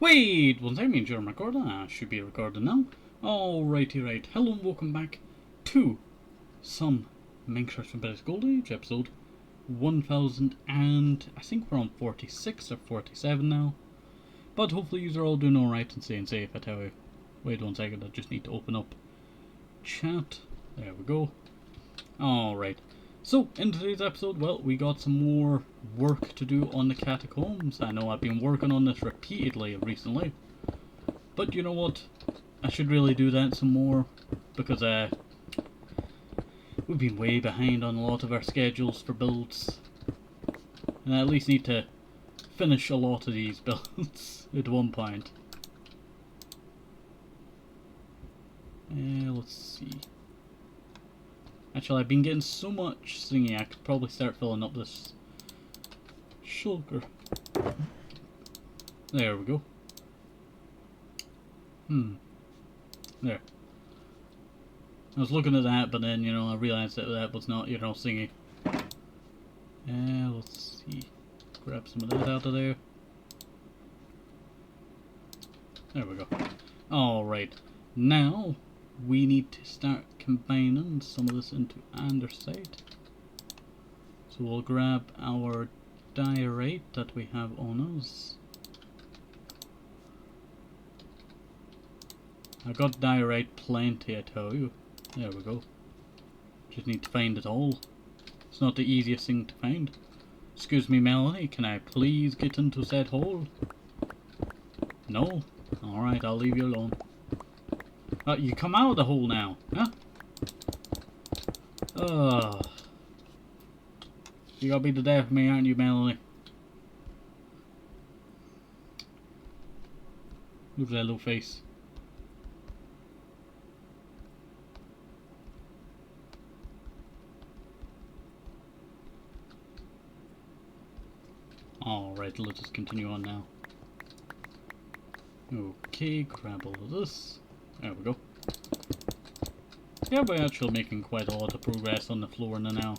Wait, one second, I'm recording. I should be recording now. Alrighty, right. Hello and welcome back to some Minecraft from Better Gold Age episode 1000 and I think we're on 46 or 47 now. But hopefully you are all doing alright and staying safe. I tell you. Wait one second, I just need to open up chat. There we go. Alright. So, in today's episode, well, we got some more work to do on the Catacombs. I know I've been working on this repeatedly recently. But you know what? I should really do that some more. Because we've been way behind on a lot of our schedules for builds. And I at least need to finish a lot of these builds at one point. Let's see. Actually, I've been getting so much thingy, I could probably start filling up this shulker. There we go. There. I was looking at that, but then, I realized that that was not, thingy. Let's see. Grab some of that out of there. There we go. Alright. Now, we need to start combining some of this into andesite. So we'll grab our diorite that we have on us. I got diorite plenty, I tell you. There we go. Just need to find it all. It's not the easiest thing to find. Excuse me, Melanie, can I please get into said hole? No? Alright, I'll leave you alone. You come out of the hole now, huh? You gotta be the death of me, aren't you, Melanie? Look at that little face. Alright, let's just continue on now. Okay, grab all of this. There we go. Yeah, we're actually making quite a lot of progress on the flooring now.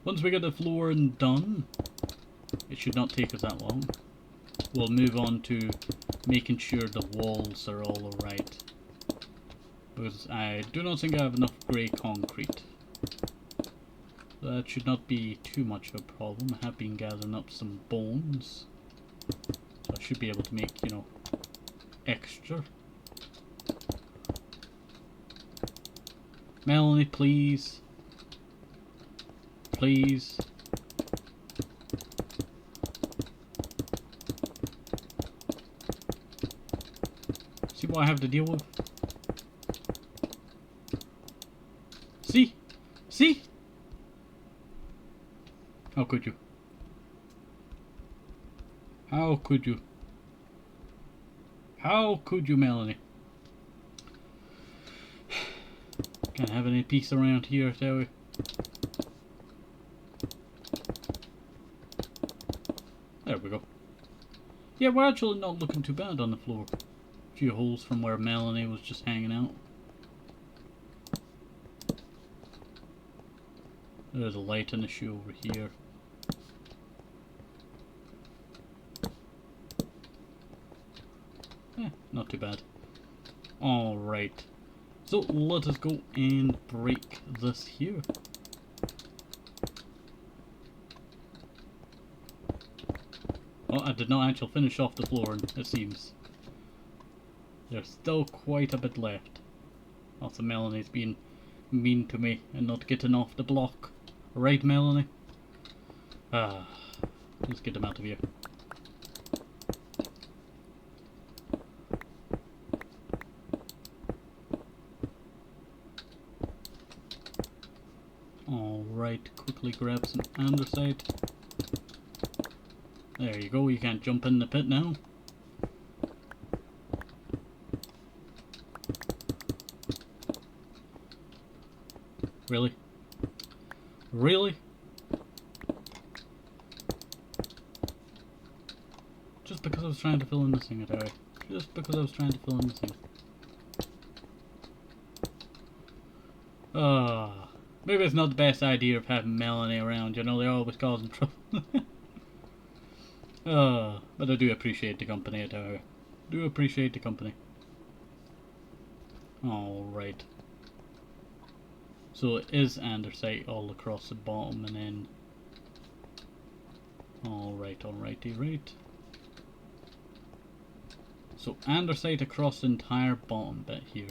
Once we get the flooring done, it should not take us that long. We'll move on to making sure the walls are all alright. Because I do not think I have enough grey concrete. That should not be too much of a problem. I have been gathering up some bones. So I should be able to make, extra. Melanie, please. Please. See what I have to deal with? See? See? How could you? How could you? How could you, Melanie? Can't have any peace around here, shall we? There we go. Yeah, we're actually not looking too bad on the floor. A few holes from where Melanie was just hanging out. There's a lighting issue over here. Not too bad. Alright. So let us go and break this here. Well, I did not actually finish off the flooring, it seems. There's still quite a bit left. Also, Melanie's being mean to me and not getting off the block. Right, Melanie? Let's get them out of here. Alright, quickly grab some andesite. There you go, you can't jump in the pit now. Really? Really? Just because I was trying to fill in this thing, I tell you. Just because I was trying to fill in this thing. Maybe it's not the best idea of having Melanie around, they're always causing trouble. But I do appreciate the company, I tell you. Do appreciate the company. Alright. So it is andesite all across the bottom and then... Alrighty, right. So andesite across the entire bottom bit here.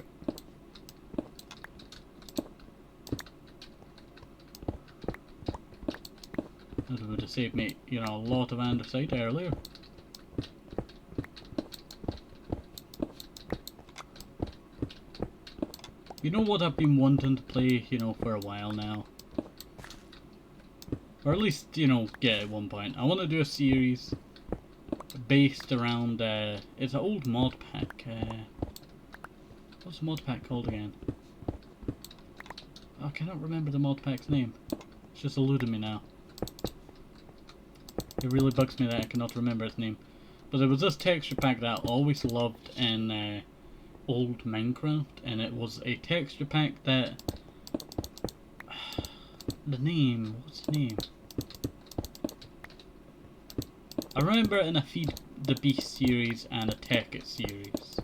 That would have saved me, you know, a lot of andesite earlier. You know what I've been wanting to play, you know, for a while now? Or at least, you know, get at one point. I want to do a series based around, it's an old mod pack. What's the mod pack called again? I cannot remember the mod pack's name. It's just eluding me now. It really bugs me that I cannot remember its name. But there was this texture pack that I always loved in old Minecraft, and it was a texture pack that... the name, what's the name? I remember it in a Feed the Beast series and a Tech It series.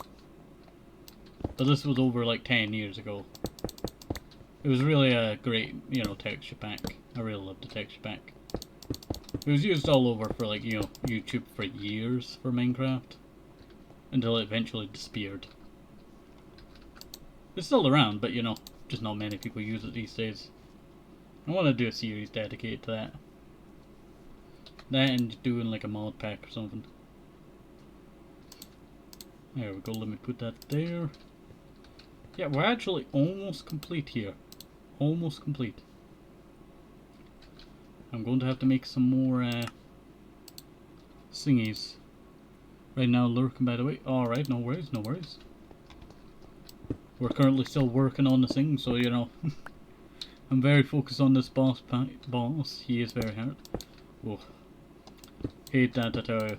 But this was over like 10 years ago. It was really a great, you know, texture pack. I really loved the texture pack. It was used all over for like, you know, YouTube for years for Minecraft. Until it eventually disappeared. It's still around, but you know, just not many people use it these days. I want to do a series dedicated to that. That and doing like a mod pack or something. There we go, let me put that there. Yeah, we're actually almost complete here. Almost complete. I'm going to have to make some more thingies. Right now lurking, by the way. Alright, no worries, no worries. We're currently still working on the thing, so you know. I'm very focused on this boss. He is very hard. Oh. Hate that, I tell you.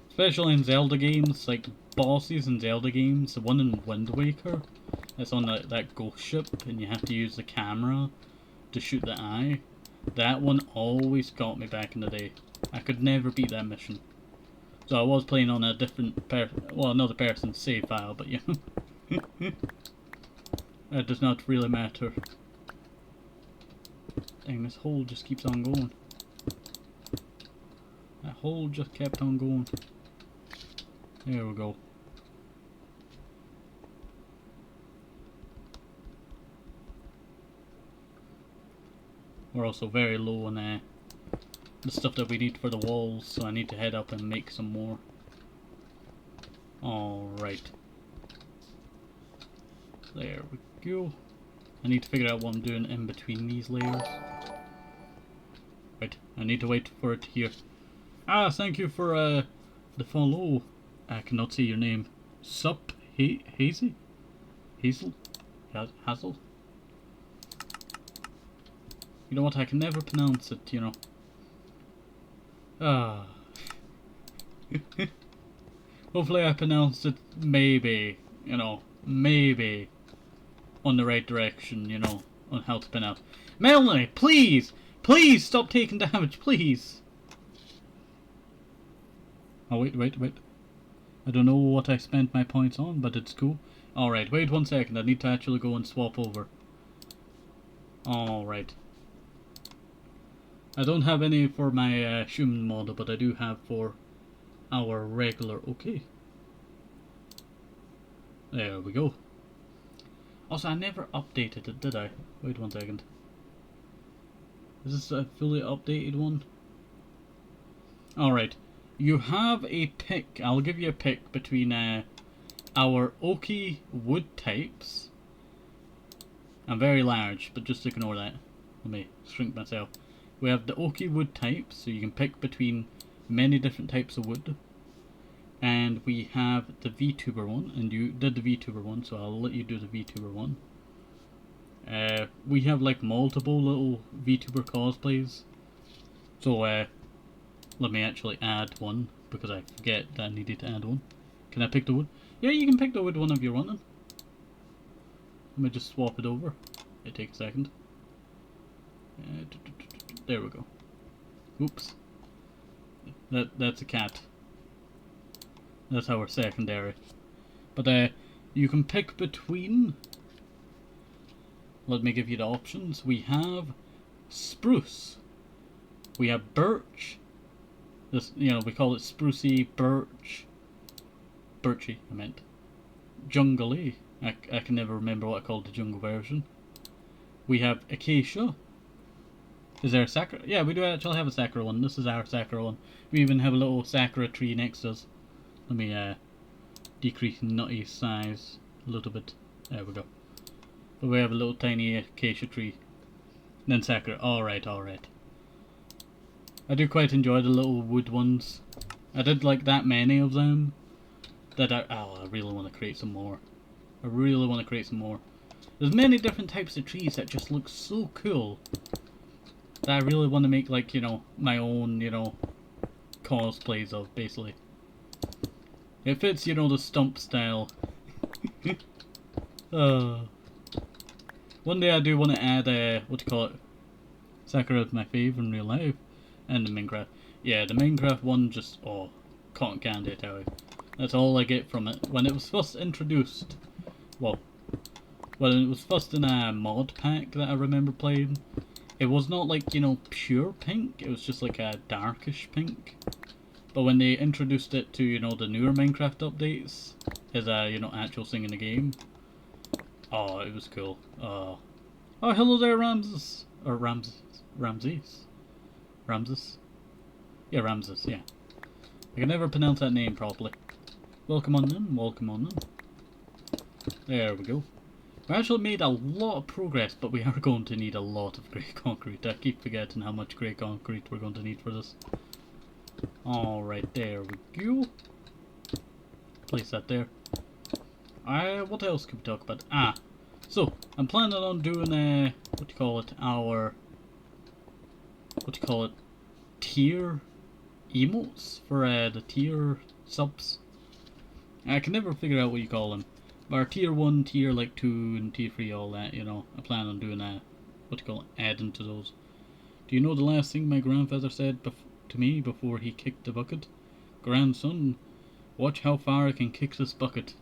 Especially in Zelda games, like bosses in Zelda games. The one in Wind Waker, that's on that ghost ship, and you have to use the camera to shoot the eye. That one always got me back in the day. I could never beat that mission. So I was playing on a different another person's save file, but you know. That does not really matter. Dang, this hole just keeps on going. That hole just kept on going. There we go. We're also very low on the stuff that we need for the walls, so I need to head up and make some more. Alright. There we go. I need to figure out what I'm doing in between these layers. Right, I need to wait for it here. Ah, thank you for the follow. I cannot see your name. Sup, Hazy? Hazel? Hazel? You know what, I can never pronounce it, you know. Ah. Hopefully I pronounced it maybe, you know, maybe on the right direction, you know, on how to pronounce. Melanie, please! Please stop taking damage, please! Oh, wait. I don't know what I spent my points on, but it's cool. Alright, wait 1 second. I need to actually go and swap over. Alright. I don't have any for my human model, but I do have for our regular. Okay. There we go. Also, I never updated it, did I? Wait 1 second. Is this a fully updated one? Alright. You have a pick. I'll give you a pick between our oaky wood types. I'm very large, but just ignore that. Let me shrink myself. We have the oaky wood types, so you can pick between many different types of wood. And we have the VTuber one, and you did the VTuber one, so I'll let you do the VTuber one. We have like multiple little VTuber cosplays. So let me actually add one, because I forget that I needed to add one. Can I pick the wood? Yeah, you can pick the wood one if you're wanting. Let me just swap it over. It takes a second. There we go. Oops. That's a cat. That's our secondary. But you can pick between. Let me give you the options. We have spruce. We have birch. This, we call it sprucey, birch. Birchy, I meant. Jungley. I can never remember what I called the jungle version. We have acacia. Is there a sakura? Yeah, we do actually have a sakura one. This is our sakura one. We even have a little sakura tree next to us. Let me decrease nutty size a little bit. There we go. But we have a little tiny acacia tree. And then sakura. Alright, alright. I do quite enjoy the little wood ones. I did like that many of them. That I really want to create some more. I really want to create some more. There's many different types of trees that just look so cool. That I really want to make, like, my own, cosplays of, basically. It fits, the stump style. One day I do want to add, Sakura is my fave in real life. And the Minecraft. Yeah, the Minecraft one just, cotton candy, I tell you. That's all I get from it. When it was first introduced, when it was first in a mod pack that I remember playing, it was not like, pure pink, it was just like a darkish pink. But when they introduced it to, the newer Minecraft updates, as a, actual thing in the game, it was cool. Oh, hello there, Ramses. Or Ramses. Yeah, Ramses, yeah. I can never pronounce that name properly. Welcome on in, welcome on in. There we go. We actually made a lot of progress, but we are going to need a lot of grey concrete. I keep forgetting how much grey concrete we're going to need for this. Alright, there we go. Place that there. What else can we talk about? So, I'm planning on doing tier emotes for the tier subs. I can never figure out what you call them. But our tier 1, tier 2 and tier 3, all that, I plan on doing adding to those. Do you know the last thing my grandfather said to me before he kicked the bucket? Grandson, watch how far I can kick this bucket.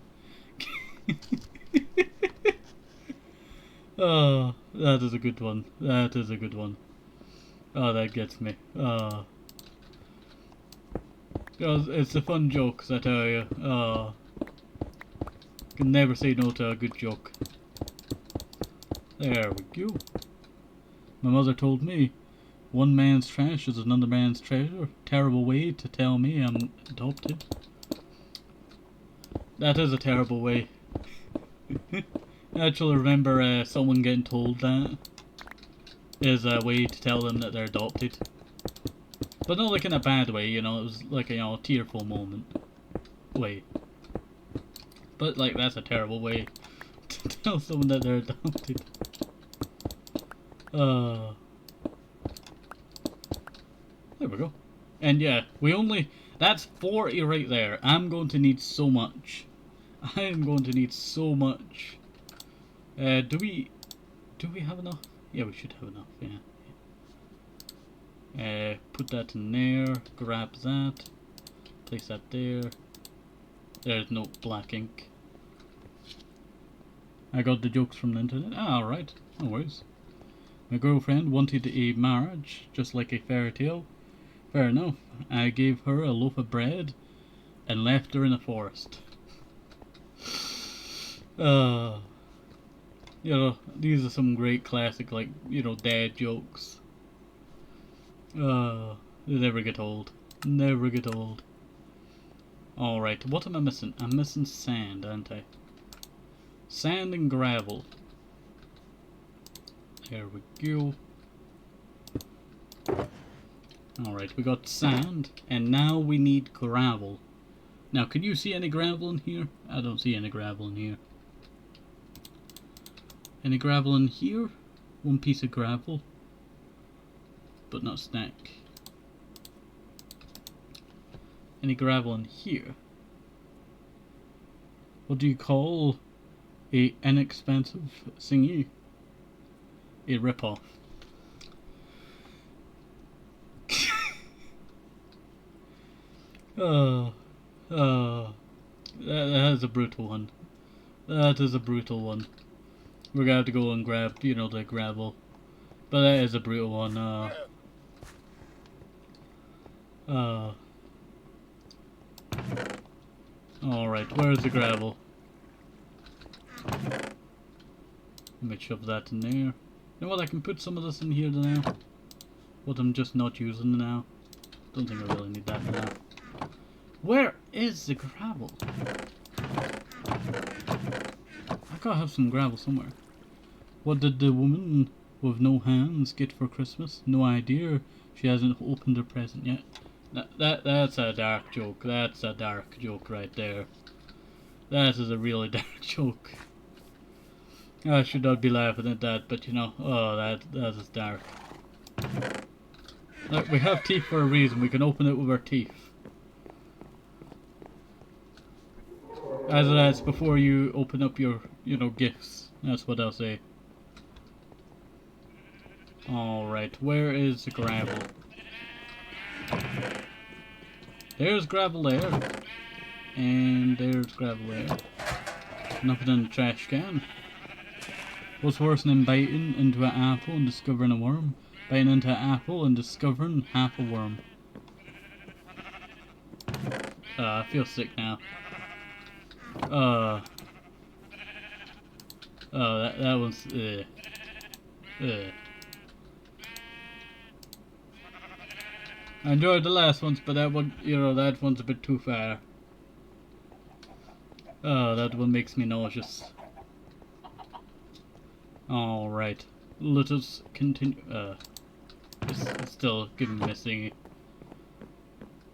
Oh, that is a good one. That is a good one. Oh, that gets me. It's a fun joke, I tell you. Can never say no to a good joke. There we go. My mother told me, one man's trash is another man's treasure. Terrible way to tell me I'm adopted. That is a terrible way. I actually remember someone getting told that is a way to tell them that they're adopted. But not like in a bad way, it was like a tearful moment way. But like that's a terrible way to tell someone that they're adopted. There we go. And yeah, that's 40 right there. I'm going to need so much. I am going to need so much. Do we have enough? Yeah, we should have enough, yeah. Put that in there, grab that, place that there. There's no black ink. I got the jokes from the internet. Alright, no worries. My girlfriend wanted a marriage, just like a fairy tale. Fair enough. I gave her a loaf of bread and left her in a forest. These are some great classic, dad jokes. They never get old. Never get old. Alright, what am I missing? I'm missing sand, aren't I? Sand and gravel. There we go. Alright, we got sand, and now we need gravel. Now, can you see any gravel in here? I don't see any gravel in here. Any gravel in here? One piece of gravel. But not stack. Any gravel in here? What do you call a inexpensive thingy? A ripoff. Uh, that is a brutal one. That is a brutal one. We're gonna have to go and grab, you know, the gravel. But that is a brutal one. Alright, where's the gravel? Let me shove that in there. You know what, I can put some of this in here now. What I'm just not using now. Don't think I really need that now. Where is the gravel? I gotta have some gravel somewhere. What did the woman with no hands get for Christmas? No idea. She hasn't opened her present yet. That's a dark joke. That's a dark joke right there. That is a really dark joke. I should not be laughing at that, but you know, oh, that is dark. Look, we have teeth for a reason. We can open it with our teeth. As that's before you open up your, you know, gifts. That's what I'll say. Alright, where is the gravel? There's gravel there. And there's gravel there. Nothing in the trash can. What's worse than biting into an apple and discovering a worm? Biting into an apple and discovering half a worm. I feel sick now. That one's, I enjoyed the last ones, but that one, you know, that one's a bit too far. That one makes me nauseous. Alright, let us continue. It's still giving me a thingy.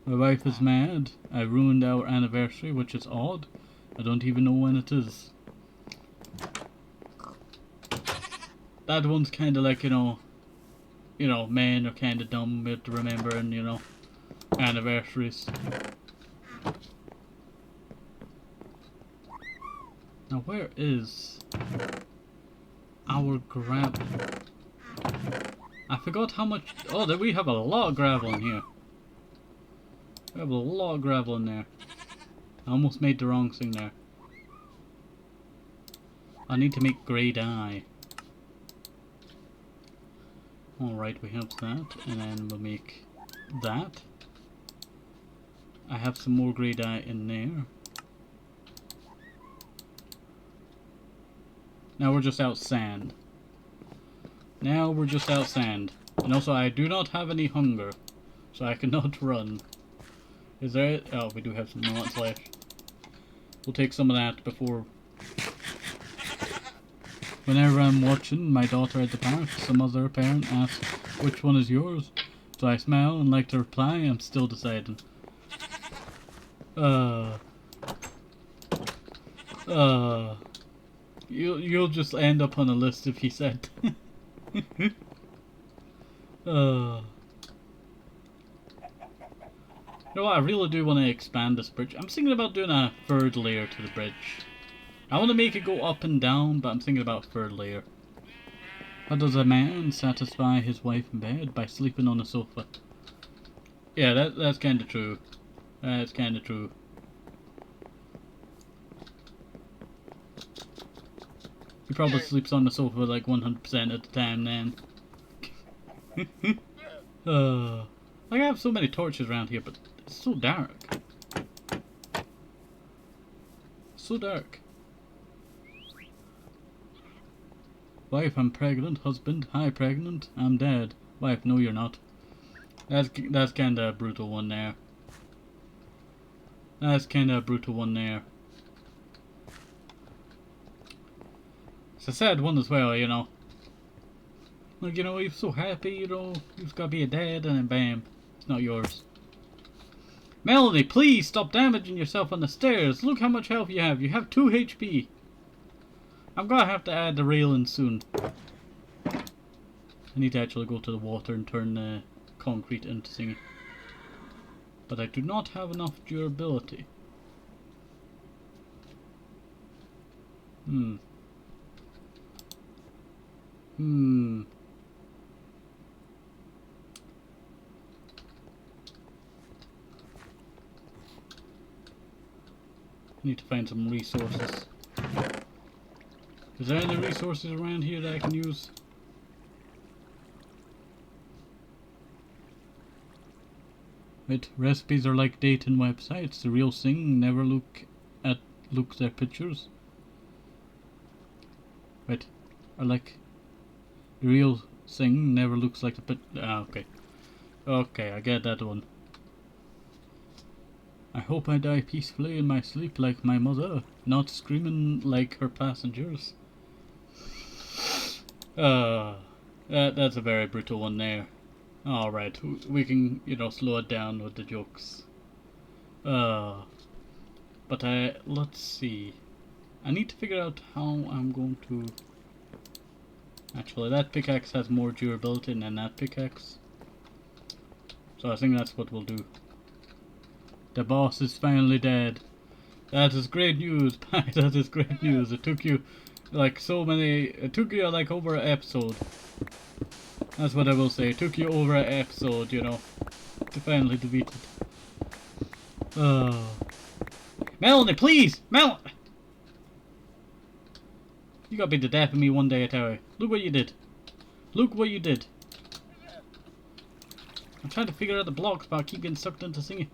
My wife is mad. I ruined our anniversary, which is odd. I don't even know when it is. That one's kinda like, you know, men are kinda dumb with remembering, you know, anniversaries. Now where is our gravel? I forgot how much. Oh, we have a lot of gravel in here. We have a lot of gravel in there. I almost made the wrong thing there. I need to make grey dye. Alright, we have that, and then we'll make that. I have some more grey dye in there. Now we're just out sand. Now we're just out sand. And also I do not have any hunger, so I cannot run. Is there? Oh, we do have some nuts left. We'll take some of that before. Whenever I'm watching my daughter at the park, some other parent asks, which one is yours? So I smile and like to reply, I'm still deciding. You'll just end up on a list if he said. You know what, I really do want to expand this bridge. I'm thinking about doing a third layer to the bridge. I want to make it go up and down, but I'm thinking about a third layer. How does a man satisfy his wife in bed? By sleeping on the sofa. Yeah, that's kind of true. That's kind of true. He probably sleeps on the sofa like 100% of the time then. Like I have so many torches around here, but it's so dark. So dark. Wife, I'm pregnant. Husband, hi, pregnant. I'm dead. Wife, no, you're not. That's kind of a brutal one there. That's kind of a brutal one there. It's a sad one as well, you know. Like, you know, you're so happy, you know, you've got to be a dad, and then bam, it's not yours. Melody, please stop damaging yourself on the stairs. Look how much health you have. You have 2 HP. I'm gonna have to add the railing soon. I need to actually go to the water and turn the concrete into thingy. But I do not have enough durability. Need to find some resources. Is there any resources around here that I can use? Right, recipes are like dating websites. The real thing. Never look at pictures. Right, I like the real thing. Never looks like the okay. Okay, I get that one. I hope I die peacefully in my sleep like my mother, not screaming like her passengers. That's a very brutal one there. Alright, we can, slow it down with the jokes. But let's see. I need to figure out how I'm going to... Actually, that pickaxe has more durability than that pickaxe. So I think that's what we'll do. The boss is finally dead. That is great news, Pi. That is great news. It took you like it took you like over an episode. That's what I will say. It took you over an episode, to finally defeat it. Melanie, please! You gotta be the death of me one day, I tell you. Look what you did. Look what you did. I'm trying to figure out the blocks, but I keep getting sucked into singing.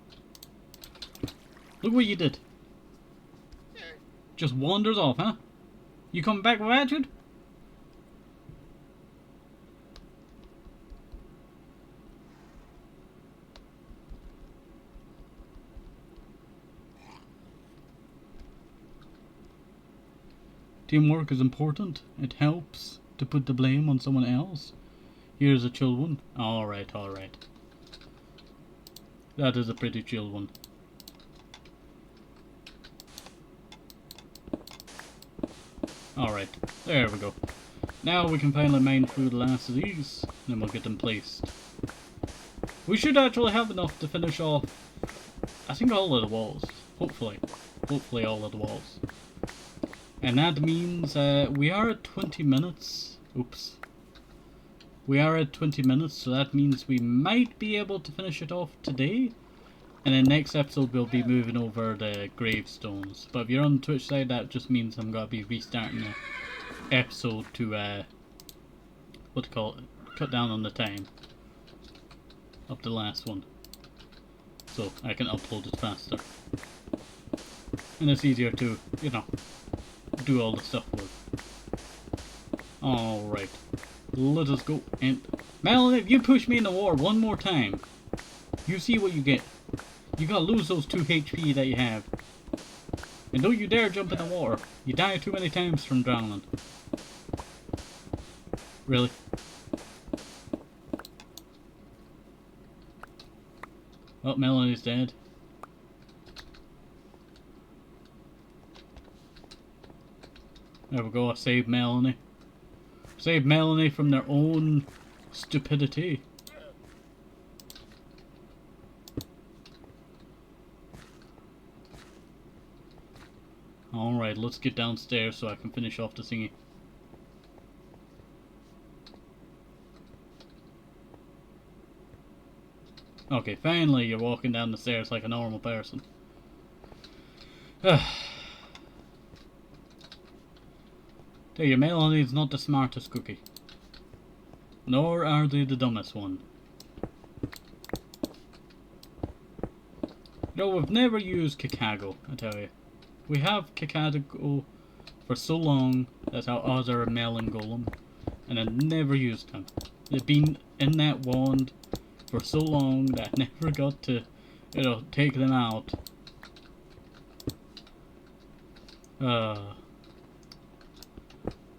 Look what you did. Just wanders off, huh? You coming back with attitude? Teamwork is important. It helps to put the blame on someone else. Here's a chill one. Alright, alright. That is a pretty chill one. Alright, there we go. Now we can finally mine through the last of these, and then we'll get them placed. We should actually have enough to finish off, I think, all of the walls. Hopefully. Hopefully all of the walls. And that means we are at 20 minutes. Oops. We are at 20 minutes, so that means we might be able to finish it off today. And then next episode we'll be moving over the gravestones. But if you're on the Twitch side, that just means I'm going to be restarting the episode to, cut down on the time of the last one. So I can upload it faster. And it's easier to, do all the stuff with. Alright. Let us go and... Melanie, if you push me in the water one more time, you see what you get. You gotta lose those 2 HP that you have. And don't you dare jump in the water. You die too many times from drowning. Really? Oh, Melanie's dead. There we go, I saved Melanie. Saved Melanie from their own stupidity. Alright, let's get downstairs so I can finish off the thingy. Okay, finally you're walking down the stairs like a normal person. Tell you, Melanie's not the smartest cookie. Nor are they the dumbest one. No, we've never used Chicago, I tell you. We have Chicago for so long as our other melon golem, and I never used them. They've been in that wand for so long that I never got to, take them out.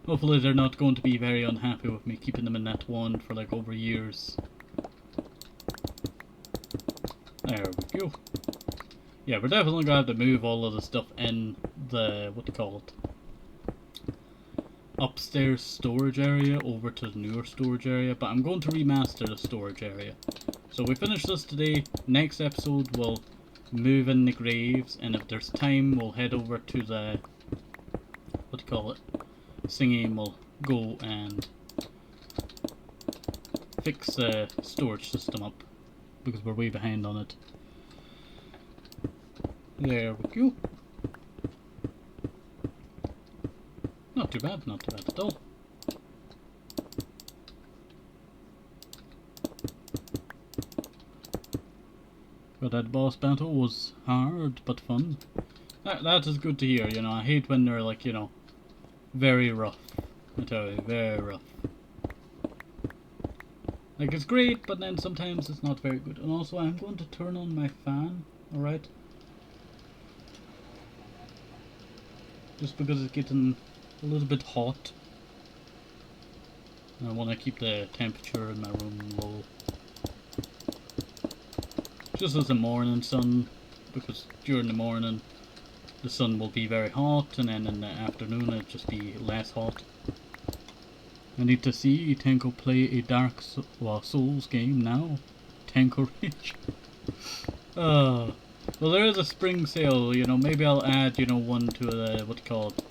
Hopefully they're not going to be very unhappy with me keeping them in that wand for like over years. There we go. Yeah, we're definitely going to have to move all of the stuff in the, upstairs storage area over to the newer storage area, but I'm going to remaster the storage area. So we finish this today. Next episode we'll move in the graves, and if there's time we'll head over to the, singing, we'll go and fix the storage system up because we're way behind on it. There we go. not too bad, not too bad at all. But that boss battle was hard but fun. That is good to hear, you know. I hate when they're like, you know, very rough. I tell you, very rough. Like, it's great, but then sometimes it's not very good. And also, I'm going to turn on my fan, alright? Just because it's getting a little bit hot. And I want to keep the temperature in my room low. Just as the morning sun, because during the morning the sun will be very hot, and then in the afternoon it'll just be less hot. I need to see Tenko play a Dark Souls game now. Tenko Rage. Well, there is a spring sale, you know, maybe I'll add, you know, one to the, what you call it,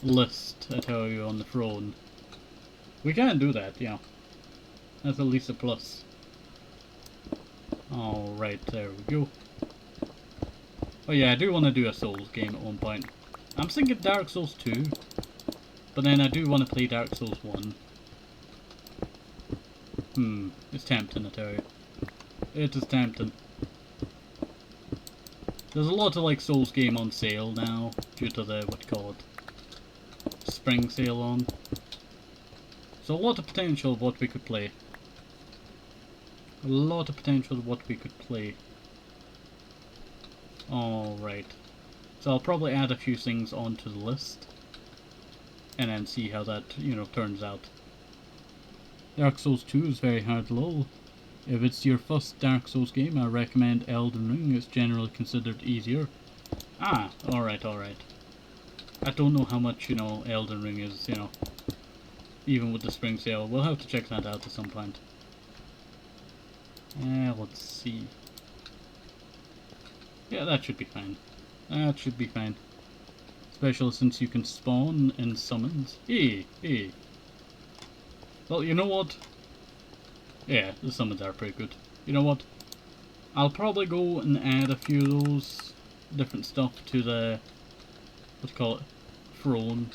list, I tell you, on the throne. We can do that, yeah. That's at least a plus. Alright, there we go. Oh yeah, I do want to do a Souls game at one point. I'm thinking Dark Souls 2. But then I do want to play Dark Souls 1. It's tempting, I tell you. It is tempting. There's a lot of like Souls game on sale now, due to the, what you call it, spring sale on. So a lot of potential of what we could play. A lot of potential of what we could play. Alright. So I'll probably add a few things onto the list. And then see how that, you know, turns out. Dark Souls 2 is very hard lol. If it's your first Dark Souls game, I recommend Elden Ring. It's generally considered easier. Ah, alright, alright. I don't know how much, you know, Elden Ring is, you know, even with the spring sale. We'll have to check that out at some point. Let's see. Yeah, that should be fine. That should be fine. Especially since you can spawn in summons. Hey. Well, you know what? Yeah, the summons are pretty good. You know what? I'll probably go and add a few of those different stuff to the, what do you call it, throne.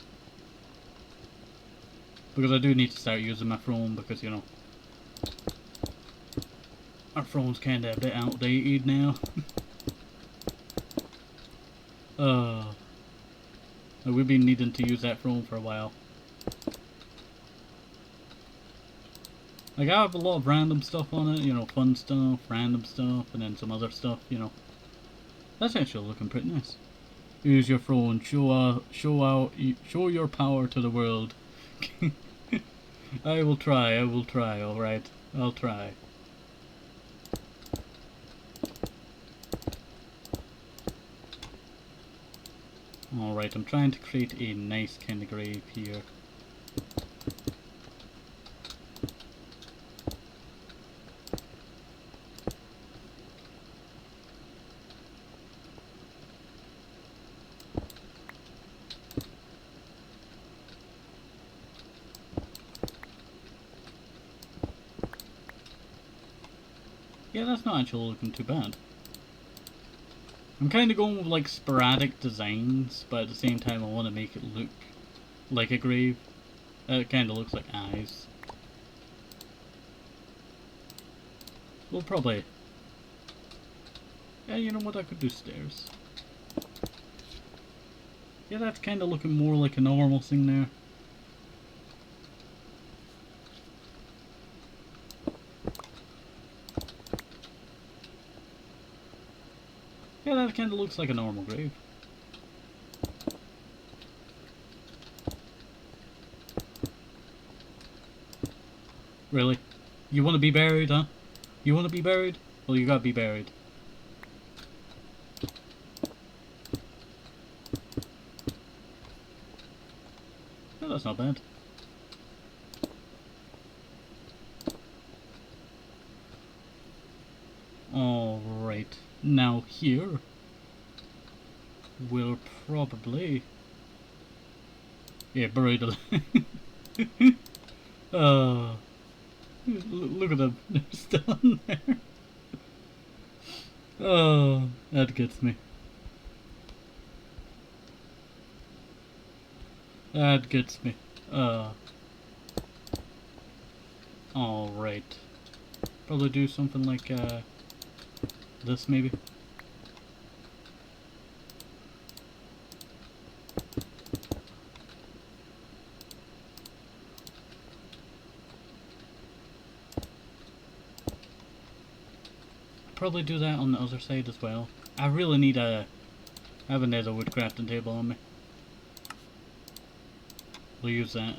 Because I do need to start using my throne because, you know, our throne's kinda a bit outdated now. We've been needing to use that throne for a while. Like, I have a lot of random stuff on it, you know, fun stuff, random stuff, and then some other stuff, you know. That's actually looking pretty nice. Use your throne, show your power to the world. I will try, alright. I'll try. Alright, I'm trying to create a nice kind of grave here. Yeah, that's not actually looking too bad. I'm kind of going with like sporadic designs, but at the same time I want to make it look like a grave. It kind of looks like eyes. We'll probably... Yeah, you know what, I could do stairs. Yeah, that's kind of looking more like a normal thing there. Yeah, that kind of looks like a normal grave. Really? You want to be buried, huh? You want to be buried? Well, you gotta be buried. Oh, that's not bad. Alright. Now here, we'll probably... Yeah, buried alive. Look at them. They're still in there. Oh, that gets me. That gets me. Alright. Probably do something like, this maybe. Probably do that on the other side as well. I really need I have another wood crafting table on me. We'll use that.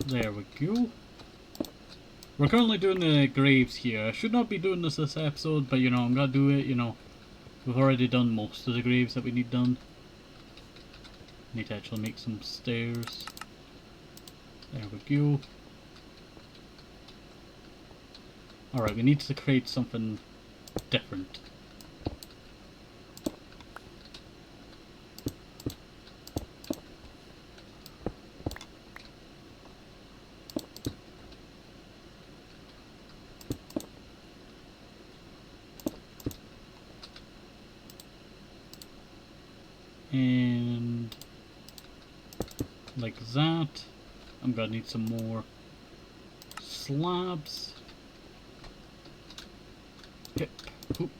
There we go. We're currently doing the graves here. I should not be doing this episode, but you know, I'm gonna do it, you know. We've already done most of the graves that we need done. Need to actually make some stairs. There we go. Alright, we need to create something different. And like that. I'm gonna need some more slabs. Hip, hoop,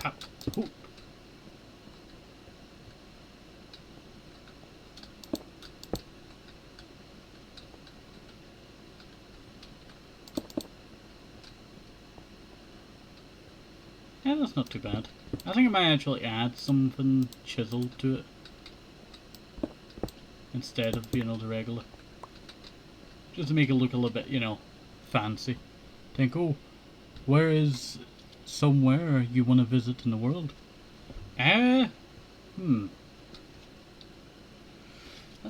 hop, hoop. Yeah, that's not too bad. I think I might actually add something chiseled to it instead of, you know, the regular. Just to make it look a little bit, you know, fancy. Think, oh, where is somewhere you want to visit in the world? That's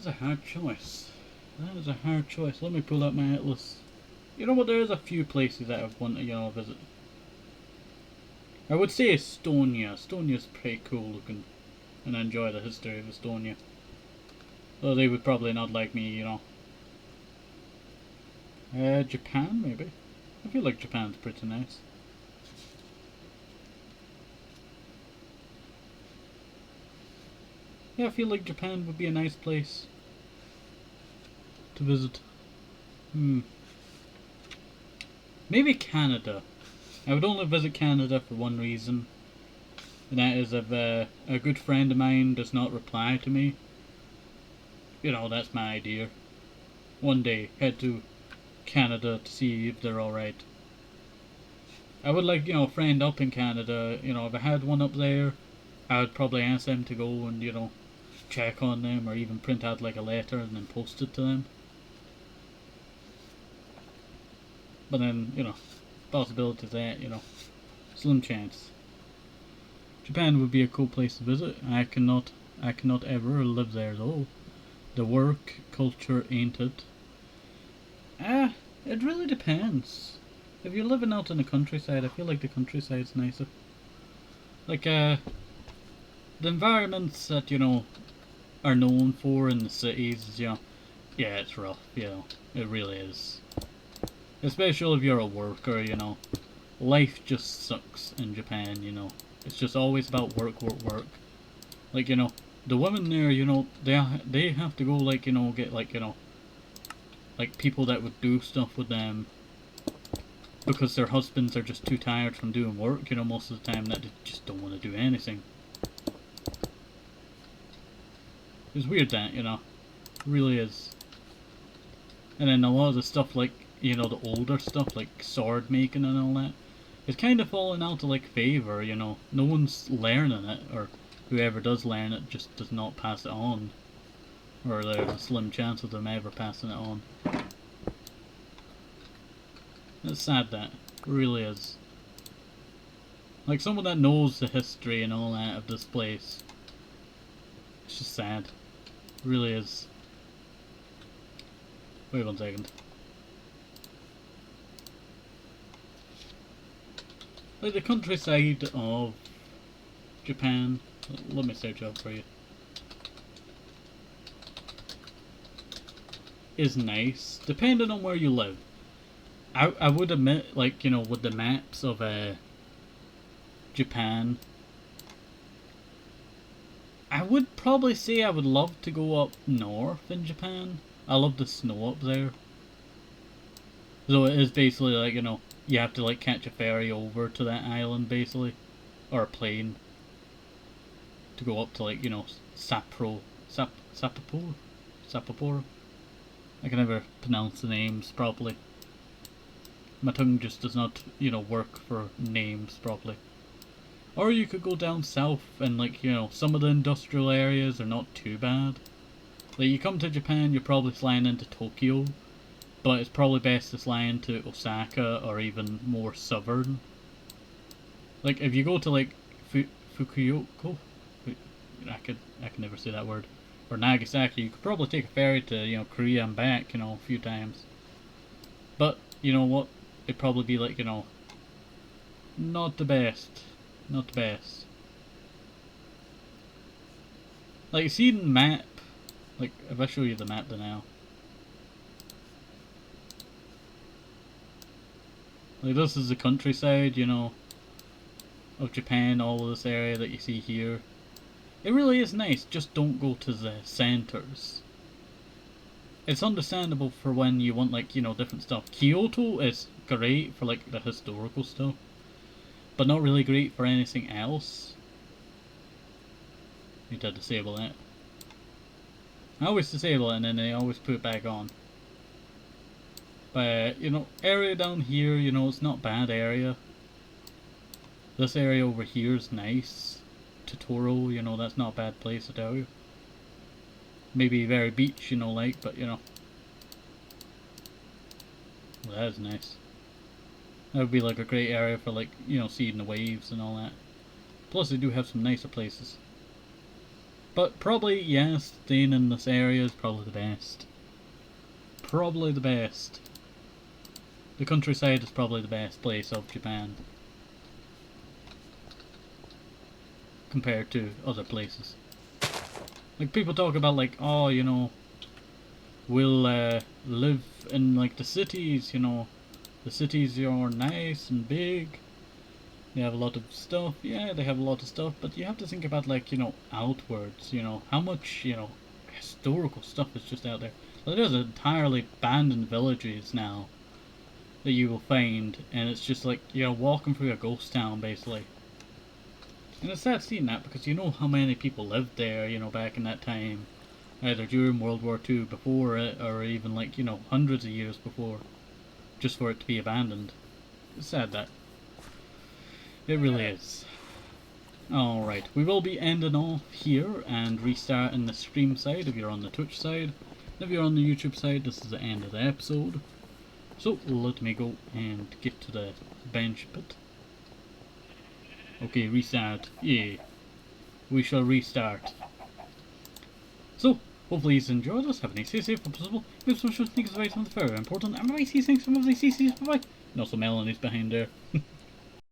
a hard choice. That is a hard choice. Let me pull out my atlas. You know what, there's a few places that I want to, you know, visit. I would say Estonia. Estonia's pretty cool looking. And I enjoy the history of Estonia. Though they would probably not like me, you know. Japan, maybe? I feel like Japan's pretty nice. Yeah, I feel like Japan would be a nice place to visit. Maybe Canada. I would only visit Canada for one reason. And that is if a good friend of mine does not reply to me. You know, that's my idea. One day, head to Canada to see if they're alright. I would like, you know, a friend up in Canada. You know, if I had one up there, I would probably ask them to go and, you know, check on them or even print out like a letter and then post it to them. But then, you know, possibility of that, you know, slim chance. Japan would be a cool place to visit. I cannot ever live there though. The work culture ain't it. It really depends. If you're living out in the countryside, I feel like the countryside's nicer. Like, the environments that, you know, are known for in the cities, you know, yeah, it's rough, you know, it really is. Especially if you're a worker, you know. Life just sucks in Japan, you know. It's just always about work, work, work. Like, you know, the women there, you know, they have to go, like, you know, get, like, you know, like people that would do stuff with them because their husbands are just too tired from doing work, you know, most of the time, that they just don't want to do anything. It's weird that, you know, it really is. And then a lot of the stuff, like, you know, the older stuff, like sword making and all that, it's kind of falling out of, like, favor, you know. No one's learning it, or whoever does learn it just does not pass it on. Or there's a slim chance of them ever passing it on. It's sad, that. It really is. Like, someone that knows the history and all that of this place. It's just sad. It really is. Wait 1 second. Like, the countryside of Japan. Let me search up for you. Is nice, depending on where you live. I would admit, like, you know, with the maps of Japan, I would probably say I would love to go up north in Japan. I love the snow up there. So it is basically like, you have to like catch a ferry over to that island basically. Or a plane. To go up to like, Sapaporo? Sapaporo? I can never pronounce the names properly. My tongue just does not, work for names properly. Or you could go down south and like, some of the industrial areas are not too bad. Like you come to Japan, you're probably flying into Tokyo, but it's probably best to fly into Osaka or even more southern. Like if you go to like Fukuoka, I can never say that word, or Nagasaki, you could probably take a ferry to Korea and back, a few times. But you know what? It'd probably be like not the best. Not the best. Like, see the map? Like, if I show you the map now. Like, this is the countryside, of Japan, all of this area that you see here. It really is nice, just don't go to the centers. It's understandable for when you want, like, different stuff. Kyoto is great for, like, the historical stuff. But not really great for anything else. Need to disable that. I always disable it and then they always put it back on. But, area down here, it's not bad area. This area over here is nice. Totoro, that's not a bad place to tell you. Maybe very beach, but well, that is nice. That would be like a great area for like, seeing the waves and all that. Plus they do have some nicer places. But probably, yes, staying in this area is probably the best. Probably the best. The countryside is probably the best place of Japan. Compared to other places. Like people talk about like, oh, we'll live in like the cities, The cities are nice and big. They have a lot of stuff. Yeah, they have a lot of stuff. But you have to think about like, outwards, how much, historical stuff is just out there. Like, there's entirely abandoned villages now that you will find. And it's just like, walking through a ghost town basically. And it's sad seeing that because you know how many people lived there, back in that time. Either during World War II, before it, or even like, hundreds of years before. Just for it to be abandoned. It's sad that. It really is. Alright, we will be ending off here and restarting the stream side if you're on the Twitch side. If you're on the YouTube side, this is the end of the episode. So, let me go and get to the bench bit. Okay, restart. Yeah. We shall restart. So, hopefully you enjoyed us. Have a nice day, safe and possible. If some should think it's very something very important. And maybe see things from other CCs. Bye bye. And also Melanie's behind there.